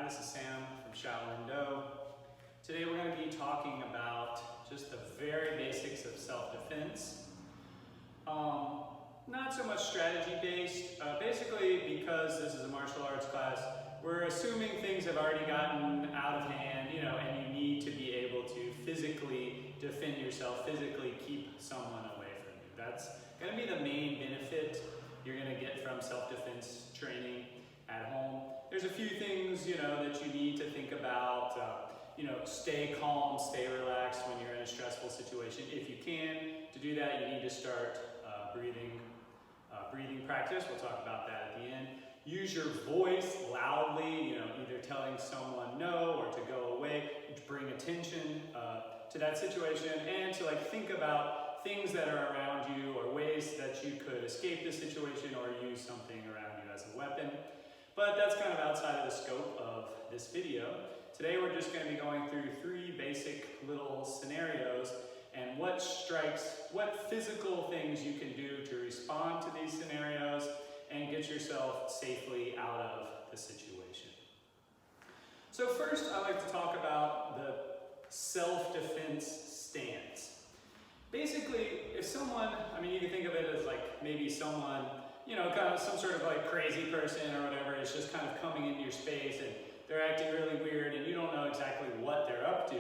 this is Sam from Shaolin-Do. Today we're going to be talking about just the very basics of self-defense. Not so much strategy-based. Basically, because this is a martial arts class, we're assuming things have already gotten out of hand, and you need to be able to physically defend yourself, physically keep someone away from you. That's going to be the main benefit you're going to get from self-defense training at home. There's a few things, that you need to think about. Stay calm, stay relaxed when you're in a stressful situation. If you can, to do that, you need to start breathing practice. We'll talk about that at the end. Use your voice loudly, either telling someone no or to go away, to bring attention to that situation, and to think about things that are around you or ways that you could escape the situation or use something around you as a weapon. But that's kind of outside of the scope of this video. Today we're just going to be going through three basic little scenarios and what physical things you can do to respond to these scenarios and get yourself safely out of the situation. So first, I like to talk about the self-defense stance. Basically, if someone, you can think of it as maybe someone, kind of some sort of crazy person or whatever is just kind of coming into your space and they're acting really weird and you don't know exactly what they're up to.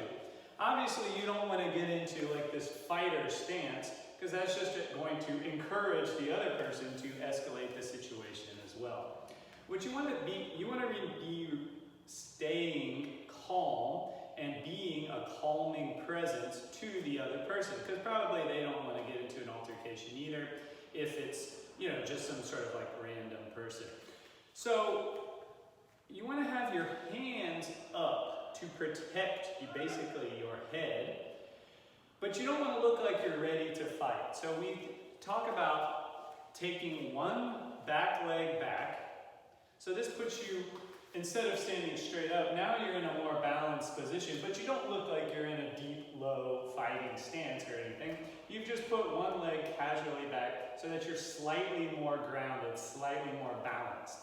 Obviously, you don't want to get into this fighter stance because that's just going to encourage the other person to escalate the situation as well. What you want to be staying calm and being a calming presence to the other person, because probably they don't want to get into an altercation either if it's just some sort of random person. So you want to have your hands up to protect basically your head, but you don't want to look like you're ready to fight. So we talk about taking one back leg back. So this puts you, instead of standing straight up, now you're in a more balanced position, but you don't look like you're in a deep, low fighting stance or anything. You've just put one leg casually back so that you're slightly more grounded, slightly more balanced.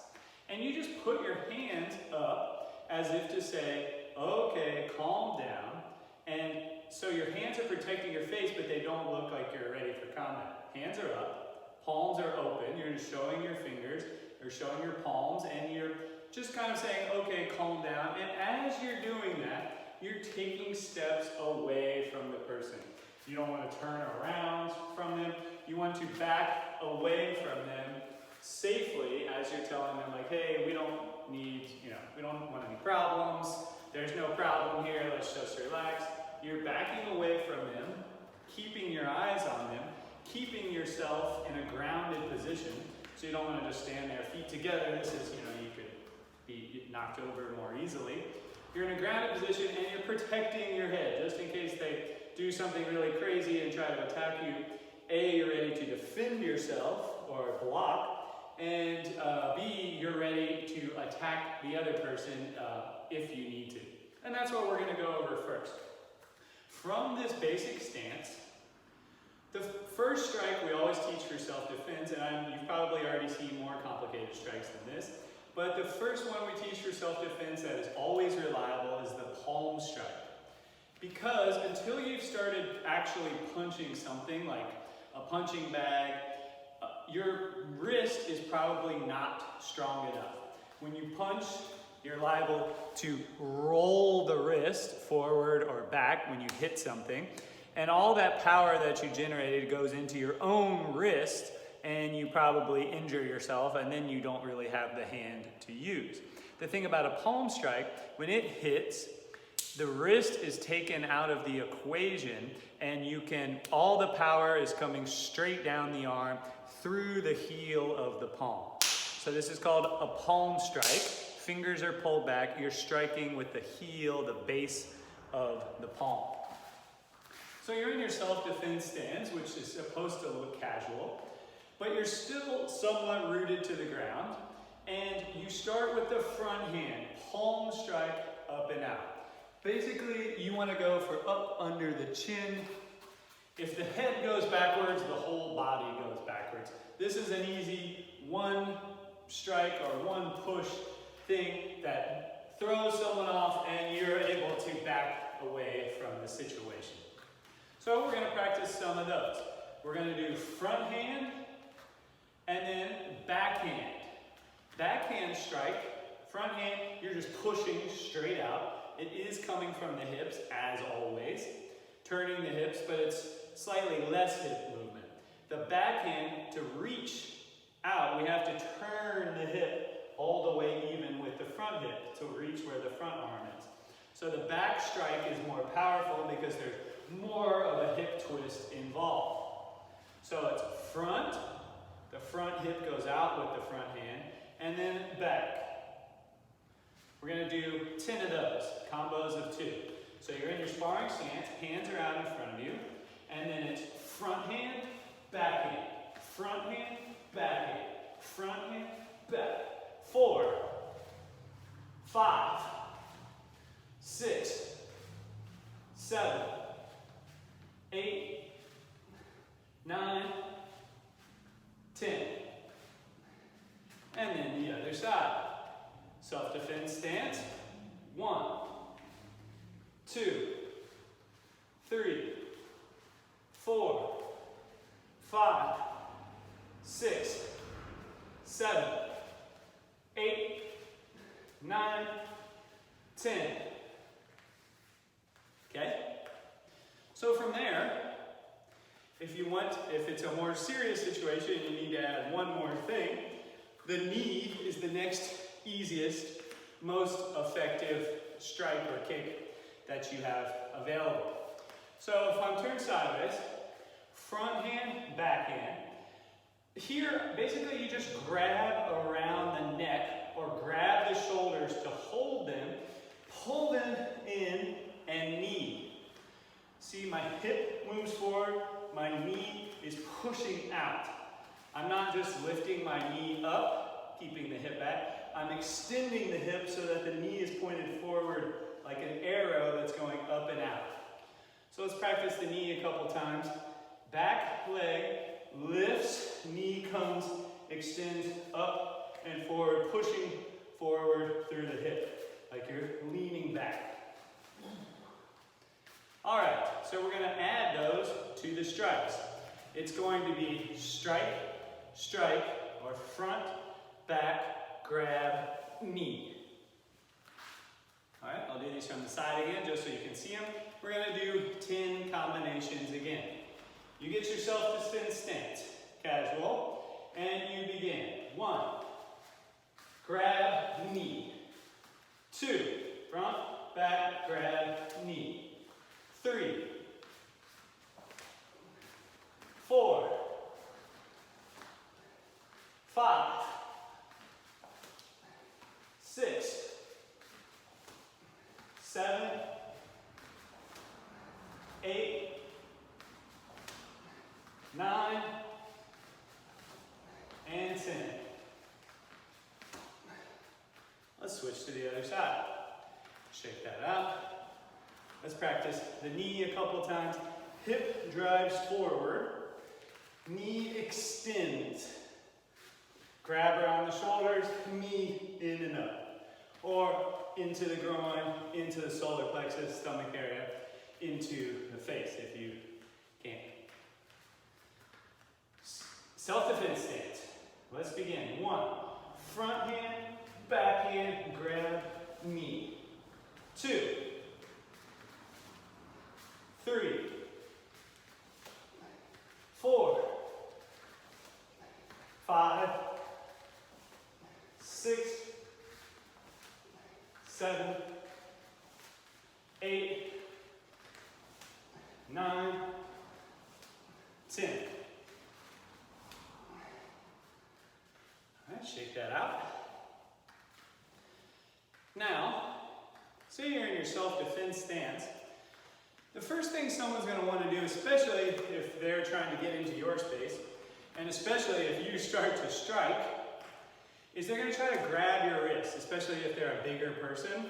And you just put your hands up as if to say, okay, calm down. And so your hands are protecting your face, but they don't look like you're ready for combat. Hands are up, palms are open, you're just showing your fingers, you're showing your palms, and you're just kind of saying, okay, calm down. And as you're doing that, you're taking steps away from the person. You don't want to turn around from them. You want to back away from them safely as you're telling them hey, we don't want any problems. There's no problem here. Let's just relax. You're backing away from them, keeping your eyes on them, keeping yourself in a grounded position. So you don't want to just stand there, feet together. This is, you could be knocked over more easily. You're in a grounded position and you're protecting your head just in case they do something really crazy and try to attack you. A, you're ready to defend yourself or block, and B, you're ready to attack the other person if you need to. And that's what we're going to go over first. From this basic stance, the first strike we always teach for self-defense, and you've probably already seen more complicated strikes than this, but the first one we teach for self-defense that is always reliable is the palm strike. Because until you've started actually punching something like a punching bag, your wrist is probably not strong enough. When you punch, you're liable to roll the wrist forward or back when you hit something. And all that power that you generated goes into your own wrist, and you probably injure yourself, and then you don't really have the hand to use. The thing about a palm strike, when it hits, the wrist is taken out of the equation, and all the power is coming straight down the arm through the heel of the palm. So this is called a palm strike. Fingers are pulled back. You're striking with the heel, the base of the palm. So you're in your self-defense stance, which is supposed to look casual, but you're still somewhat rooted to the ground, and you start with the front hand, palm strike up and out. Basically, you want to go for up under the chin. If the head goes backwards, the whole body goes backwards. This is an easy one strike or one push thing that throws someone off and you're able to back away from the situation. So we're going to practice some of those. We're going to do front hand and then backhand. Backhand strike, front hand, you're just pushing straight out. It is coming from the hips, as always. Turning the hips, but it's slightly less hip movement. The backhand, to reach out, we have to turn the hip all the way even with the front hip to reach where the front arm is. So the back strike is more powerful because there's more of a hip twist involved. So it's front, the front hip goes out with the front hand, and then back. We're going to do 10 of those, combos of 2. So you're in your sparring stance, hands are out in front of you, and then it's front hand, back hand, front hand, back hand, front hand, back. 4, 5, 6, 7, 8, 9, 10. And then the other side. Self-defense stance. 1, 2, 3, 4, 5, 6, 7, 8, 9, 10. Okay? So from there, if it's a more serious situation, you need to add one more thing. The knee is the next easiest, most effective strike or kick that you have available. So if I'm turned sideways, front hand, back hand. Here, basically you just grab around the neck or grab the shoulders to hold them, pull them in, and knee. See, my hip moves forward, my knee is pushing out. I'm not just lifting my knee up, keeping the hip back. I'm extending the hip so that the knee is pointed forward like an arrow that's going up and out. So let's practice the knee a couple times. Back leg lifts, knee comes, extends up and forward, pushing forward through the hip, like you're leaning back. All right, so we're gonna add those to the strikes. It's going to be strike, strike, or front, back, grab, knee. All right, I'll do these from the side again just so you can see them. We're gonna do 10 combinations again. You get yourself to spin stance, casual, and you begin. 1, grab, knee. 2, front, back, grab, knee. 3, 4, 5, 6, 7, 8, 9, and 10. Let's switch to the other side. Shake that out. Let's practice the knee a couple times. Hip drives forward. Knee extends. Grab around the shoulders, knee in and up. Or into the groin, into the solar plexus, stomach area, into the face if you can. Self-defense stance. Let's begin. 1, front hand, back hand, grab, knee. 2, 3, 4, 5, 6, 7, 8, 9, 10. All right, shake that out. Now, say you're in your self-defense stance. The first thing someone's going to want to do, especially if they're trying to get into your space, and especially if you start to strike, is they're going to try to grab your wrist, especially if they're a bigger person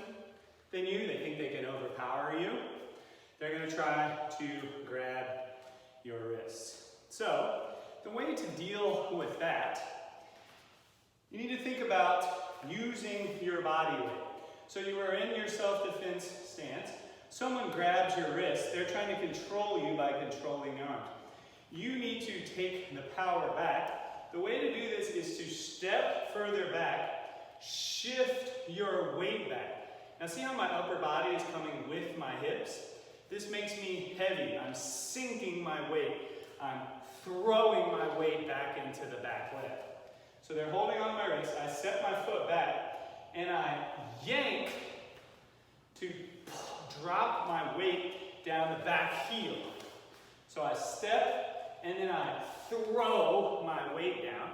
than you. They think they can overpower you. They're going to try to grab your wrists. So, the way to deal with that, you need to think about using your body weight. So you are in your self-defense stance. Someone grabs your wrist. They're trying to control you by controlling your arms. You need to take the power back. The way to do this is to step further back, shift your weight back. Now see how my upper body is coming with my hips? This makes me heavy. I'm sinking my weight. I'm throwing my weight back into the back leg. So they're holding on my wrist. I step my foot back and I yank to drop my weight down the back heel. So I step and then I throw my weight down.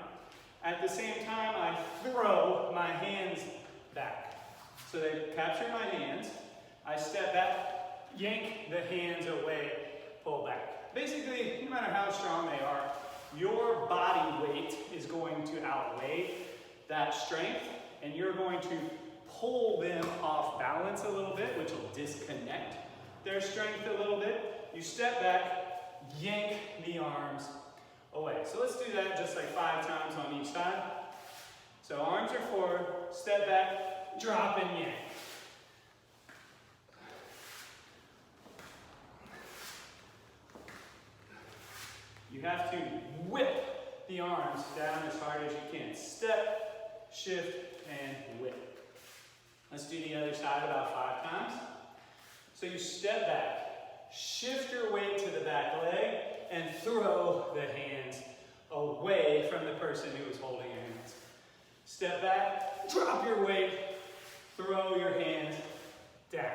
At the same time, I throw my hands back. So they capture my hands. I step back, yank the hands away, pull back. Basically, no matter how strong they are, your body weight is going to outweigh that strength, and you're going to pull them off balance a little bit, which will disconnect their strength a little bit. You step back, yank the arms away. So let's do that just like 5 times on each side. So arms are forward, step back, drop and yank. You have to whip the arms down as hard as you can. Step, shift, and whip. Let's do the other side about 5 times. So you step back, shift your weight to the back leg, and throw the hands away from the person who is holding your hands. Step back, drop your weight, throw your hands down.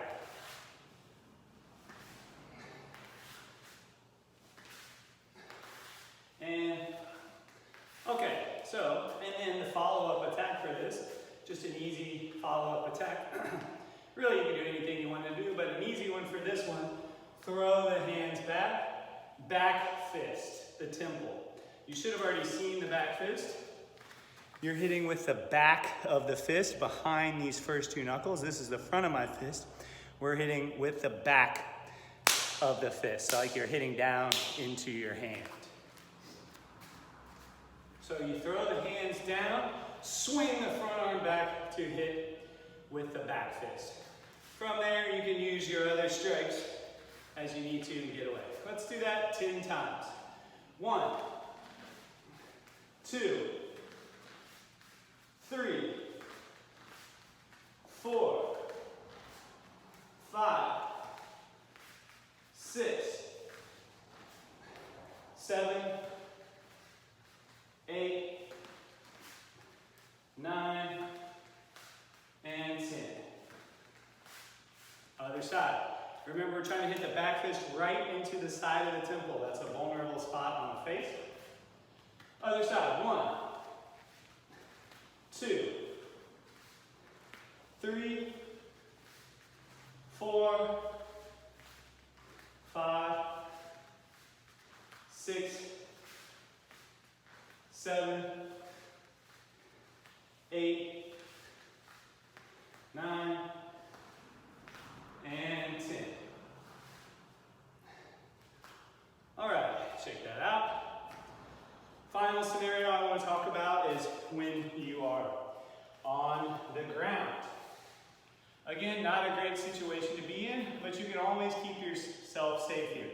And, okay, so, and then the follow-up attack for this, just an easy follow-up attack. Really, you can do anything you want to do, but an easy one for this one, throw the hands back, back fist, the temple. You should have already seen the back fist. You're hitting with the back of the fist behind these first 2 knuckles. This is the front of my fist. We're hitting with the back of the fist, so like you're hitting down into your hand. So you throw the hands down, swing the front arm back to hit with the back fist. From there, you can use your other strikes as you need to get away. Let's do that 10 times. 1, 2, 3, 4, 5, 6, 7, 8, 9, and 10. Other side. Remember, we're trying to hit the back fist right into the side of the temple. That's a vulnerable spot on the face. Other side. 1, 2, 3, 4, 5, 6, 7, 8, 9, and 10. All right, check that out. Final scenario I want to talk about is when you are on the ground. Again, not a great situation to be in, but you can always keep yourself safe here.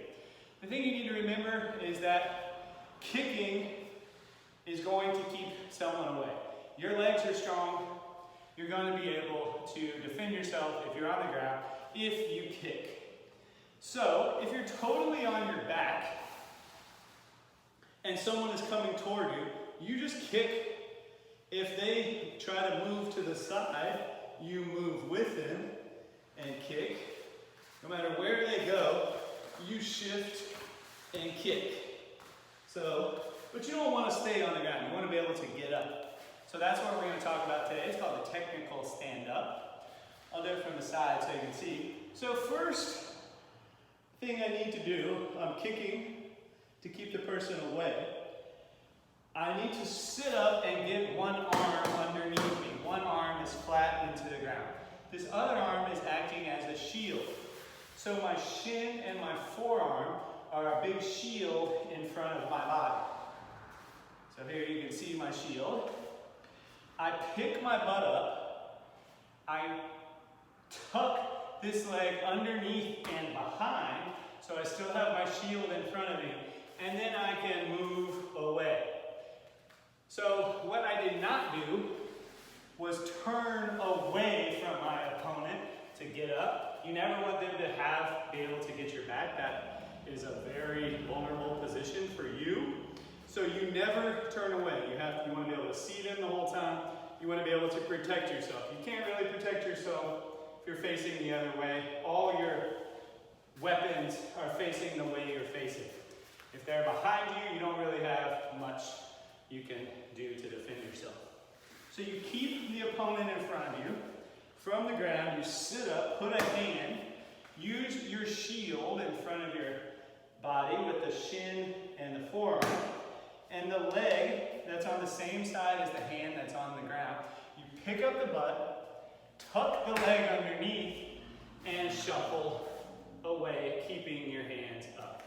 The thing you need to remember is that kicking is going to keep someone away. Your legs are strong. You're going to be able to defend yourself if you're on the ground, if you kick. So, if you're totally on your back and someone is coming toward you, you just kick. If they try to move to the side, you move with them and kick. No matter where they go, you shift and kick. So, but you don't want to stay on the ground. You want to be able to get up. So that's what we're going to talk about today. It's called the technical stand-up. I'll do it from the side so you can see. So first thing I need to do, I'm kicking to keep the person away. I need to sit up and get one arm underneath me. One arm is flat into the ground. This other arm is acting as a shield. So my shin and my forearm are a big shield in front of my body. So here you can see my shield. I pick my butt up. I tuck this leg underneath and behind, so I still have my shield in front of me, and then I can move away. So what I did not do was turn away from my opponent to get up. You never want them to be able to get your back. That is a very vulnerable position for you. So you never turn away. You want to be able to see them the whole time. You want to be able to protect yourself. You can't really protect yourself if you're facing the other way. All your weapons are facing the way you're facing. If they're behind you, you don't really have much you can do to defend yourself. So you keep the opponent in front of you. From the ground, you sit up, put a hand, use your shield in front of your body with the shin and the forearm, and the leg that's on the same side as the hand that's on the ground. You pick up the butt, tuck the leg underneath, and shuffle away, keeping your hands up.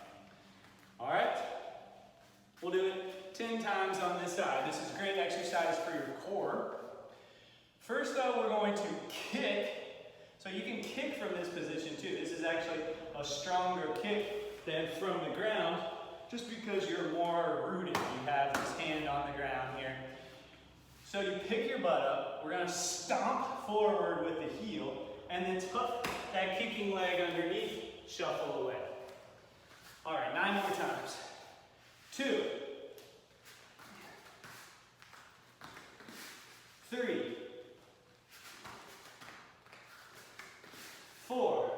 All right? We'll do it 10 times on this side. This is great exercise for your core. First though, we're going to kick. So you can kick from this position too. This is actually a stronger kick than from the ground, just because you're more rooted. You have this hand on the ground here. So you pick your butt up. We're going to stomp forward with the heel, and then tuck that kicking leg underneath, shuffle away. All right, 9 more times. 2, 3, 4,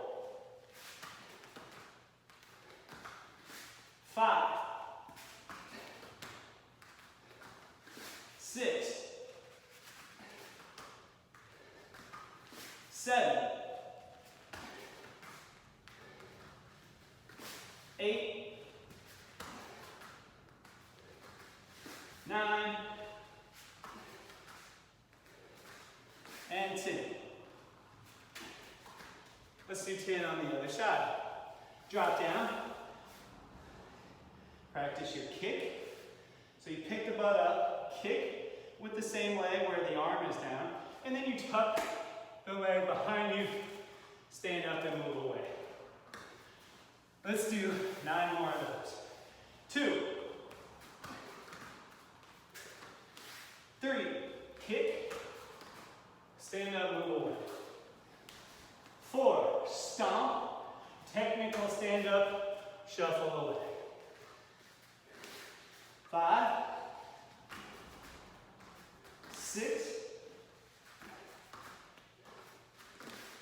5, 6, 7, 8, 9, and 10. Let's do 10 on the other side. Drop down. Practice your kick. So you pick the butt up, kick with the same leg where the arm is down, and then you tuck the leg behind you, stand up and move away. Let's do 9 more of those. 2, 3, kick, stand up, move away. 4, stomp, technical stand up, shuffle away. 5, 6,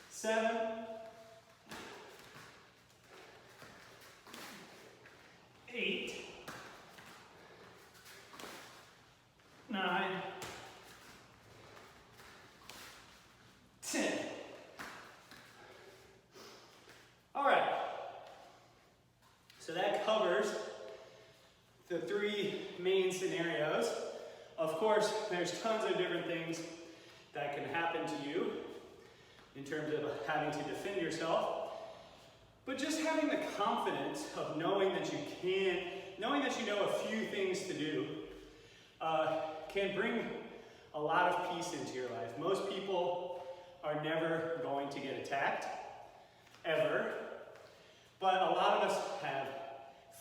7, 8, 9, 10. All right. So that covers the 3 main scenarios. Of course, there's tons of different things that can happen to you in terms of having to defend yourself. But just having the confidence of knowing that you can, knowing that you know a few things to do, can bring a lot of peace into your life. Most people are never going to get attacked, ever. But a lot of us have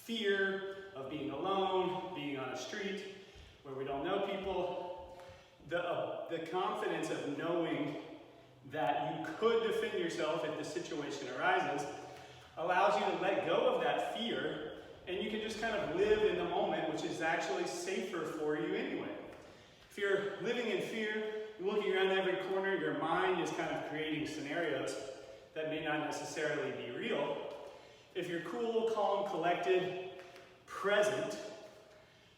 fear of being alone, being on a street where we don't know people. The confidence of knowing that you could defend yourself if the situation arises allows you to let go of that fear, and you can just kind of live in the moment, which is actually safer for you anyway. If you're living in fear, you're looking around every corner, your mind is kind of creating scenarios that may not necessarily be real. If you're cool, calm, collected, present,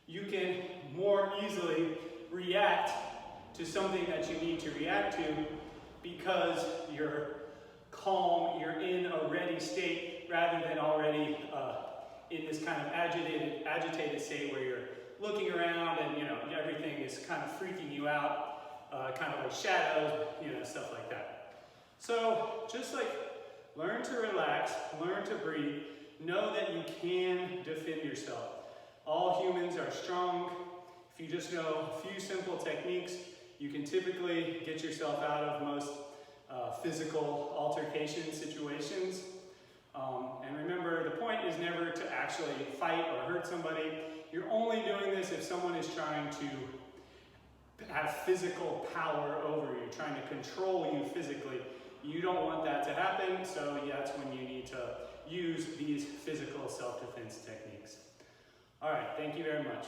you can more easily react to something that you need to react to because you're calm, you're in a ready state rather than already in this kind of agitated state where you're looking around and everything is kind of freaking you out, kind of like shadows, stuff like that. So just like learn to relax, learn to breathe, know that you can defend yourself. All humans are strong. If you just know a few simple techniques, you can typically get yourself out of most physical altercation situations. And remember, the point is never to actually fight or hurt somebody. You're only doing this if someone is trying to have physical power over you, trying to control you physically. You don't want that to happen, so that's when you need to use these physical self-defense techniques. All right, thank you very much.